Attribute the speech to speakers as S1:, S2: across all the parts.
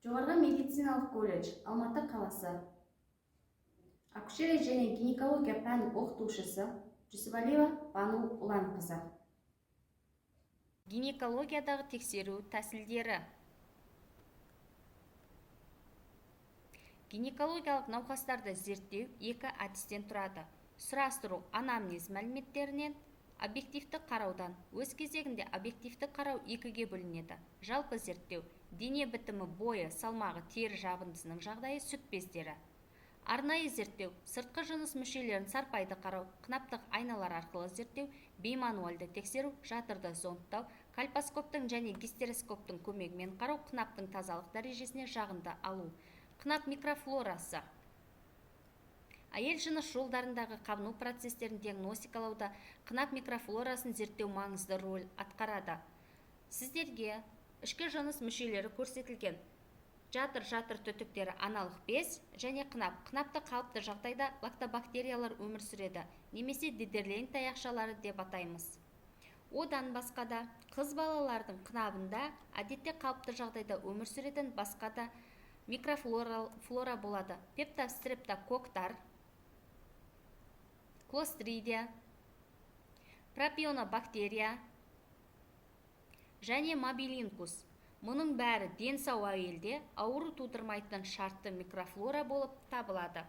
S1: Жоғарғы медициналық колледж, Алматы қаласы. Акушерия және гинекология пәнінің оқытушысы Жүсіпәлиева Бану Ұланқызы.
S2: Гинекологиядағы тексеру тәсілдері. Гинекологиялық науқастарды зерттеу екі әдістен тұрады. Сұрастыру анамнез мәліметтерінен, объективті қараудан. Өз кезегінде объективті қарау екіге бөлінеді. Жалпы зерттеу: дене бітімі, бойы, салмағы, тері жабындысының жағдайы, сүт бездері. Арнайы зерттеу: сыртқы жыныс мүшелерін сарпайды қарау, қынаптық айналар арқылы зерттеу, беймануальды тексеру, жатырды зондтау, кальпоскоптың және гистероскоптың көмегімен қарау, қынаптың тазалық дәрежесіне жағынды алу. Қынап микрофлорасы. Әйел жыныс жолдарындағы қабыну процестерін диагностикалауда қынап микрофлорасын зерттеу маңызды рөл атқарады. Сіздерге ішкі жыныс мүшелері көрсетілген. Жатыр түтіктері аналық без және қынап. Қынапты қалыпты жағдайда лактобактериялар өмір сүреді, немесе дидерлейн таяқшалары деп атаймыз. Одан басқада қыз балалардың қынабында әдетте қалыпты жағдайда өмір сүретін басқа да микрофлора болады. Пептострептококтар, клостридия, пропионобактерия және мобилинкус. Мұның бәрі дені сау әйелде ауру тудырмайтын шартты микрофлора болып табылады.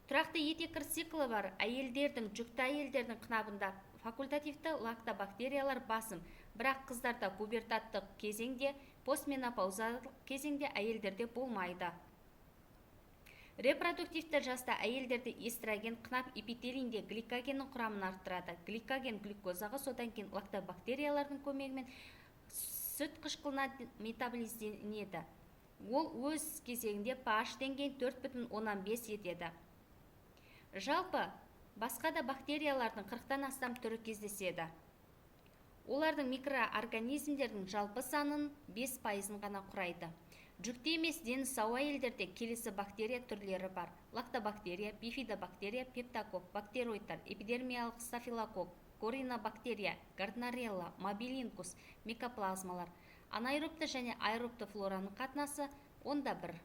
S2: Тұрақты етеккір циклы бар әйелдердің, жүкті әйелдердің қынабында факультативті лактобактериялар басым, бірақ қыздарда пубертаттық кезеңде, постменопаузалық кезеңде әйелдерде болмайды. Репродуктивті жаста әйелдерде эстроген қынап эпителийінде гликогеннің құрамын арттырады. Гликоген глюкозаға, содан кейін лактобактериялардың көмегімен сүт қышқылына метаболизленеді. Ол өз кезегінде pH деңгейін 4,5 етеді. Жалпы, басқа да бактериялардың 40-тан астам түрі кездеседі. Олардың микроорганизмдердің жалпы санын 5% ғана құрайды. Жүкті емес дені сау әйелдерде келесі бактерия түрлері бар: лактобактерия, бифидобактерия, пептокок, бактероидтар, эпидермиялық стафилокок, коринобактерия, гарднерелла, мобилинкус, микоплазмалар. Анаэробты және аэробты флораның қатынасы 1:1.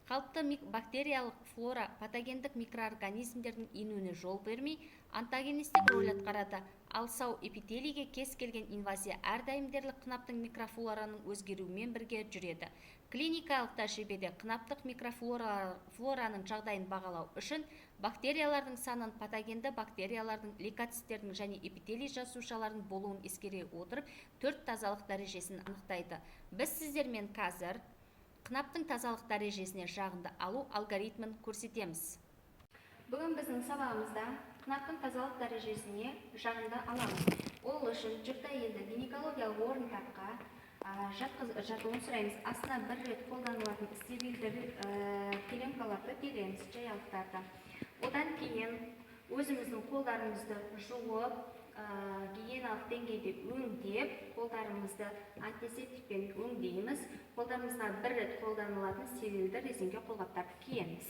S2: Қалыпты бактериялық флора патогендік микроорганизмдердің енуіне жол бермей, антагонистік рөл атқарады, ал сау эпителийге кез келген инвазия әрдайым дерлік қынаптың микрофлораның өзгеруімен бірге жүреді. Клиникалық тәжірибеде қынаптық микрофлораның жағдайын бағалау үшін бактериялардың санын, патогенді бактериялардың, лейкоциттердің және эпителий жасушалардың болуын ескере отырып, 4 тазалық дәрежесін анықтайды. Біз сіздермен қазір қынаптың тазалық дәрежесіне жағынды алу алгоритмін көрсетеміз. Бүгін біздің сабағымызда қынаптың тазалық дәрежесіне жағынды аламыз. Ол үшін жүкті әйелді гинекологиялық орынтаққа жатуын сұраймыз. Астына бір рет қолданылатын стерильді пеленкаларды береміз, жаялықтарды. Одан кейін өзіміздің қолдарымызды жуып, гигиеналық деңгейде өңдеп, қолдарымызды антисептикпен өңдейміз. Қолдарымызға бір рет қолданылатын стерильді резеңке қолғаптарды киеміз.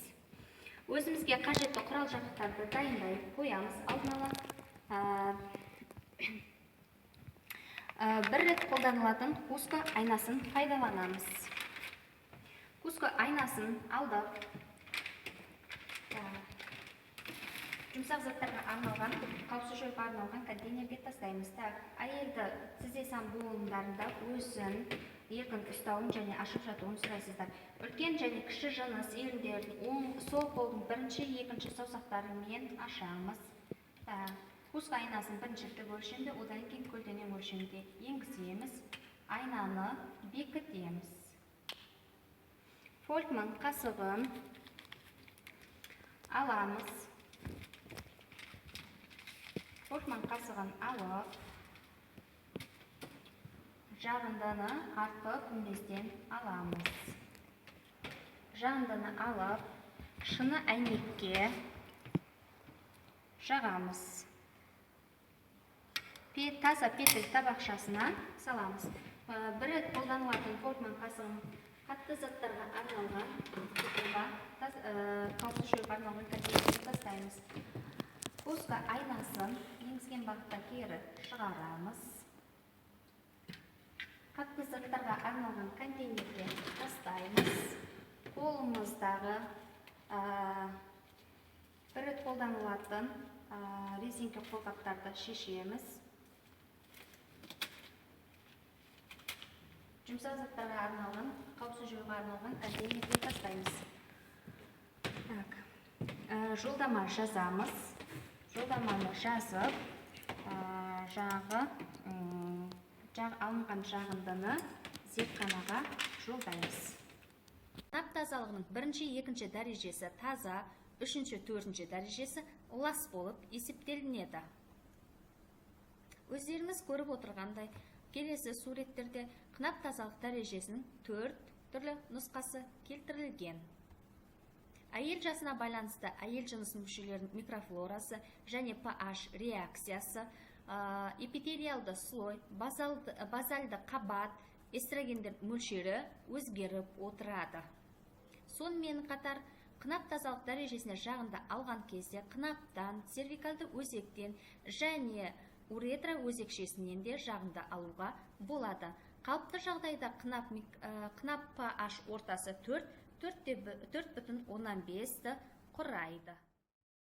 S2: Өзімізге қажетті құрал жабдықтарды дайындай қоямыз. Алдын ала бір рет қолданылатын Куско айнасын пайдаланамыз. Куско айнасын алдық. Жұмсақ заттарға арналған, қауіпсіз жолға арналған контейнерге тастаймыз. Әйелді тізесан буындарында өзін еркін ұстауын және ашып жатуын сұрайсыздар. Үлкен және кіші жыныс еріндерін сол қолдың бірінші, екінші саусақтарымен ашамыз. Куско айнасын біріншілікті өлшемде, одан кейін көлденең өлшемде енгіземіз. Айнаны бекітеміз. Фолькман қасығын аламыз. Фолькман қасығын алып, жағындыны артқы күмбезден аламыз. Жағындыны алып, шыны әйнекке жағамыз. Таза петель табақшасына саламыз. Бір рет қолданылатын Фолькман қасығын қатты заттарға арналған, қауіпсіз жолға арналған контейнерге тастаймыз. Куско айнасын енгізген бағытта кері шығарамыз. Қатты заттарға арналған контейнерге тастаймыз.
S1: дағы бір рет қолданылатын резинка қолғаптарды шешеміз. Жұмсақ заттарға арналған, қауіпсіз жоюға арналған контейнерге тастаймыз. Жолдама жазамыз. Жолдаманы жазып, алынған жағындыны зертханаға жолдаймыз.
S2: Қынап тазалығының бірінші, екінші дәрежесі таза, үшінші, төртінші дәрежесі лас болып есептелінеді. Өздеріңіз көріп отырғандай, келесі суреттерде қынап тазалық дәрежесінің 4 түрлі нұсқасы келтірілген. Әйел жасына байланысты әйел жыныс мүшелерінің микрофлорасы және pH реакциясы, эпителиалды слой, базальды қабат, эстрогендер мөлшері өзгеріп отырады. Сонымен қатар, қынап тазалық дәрежесіне жағында алған кезде қынаптан, сервикалды өзектен және уретра өзекшесінен де жағында алуға болады. Қалыпты жағдайда қынап pH ортасы 4,15 құрайды.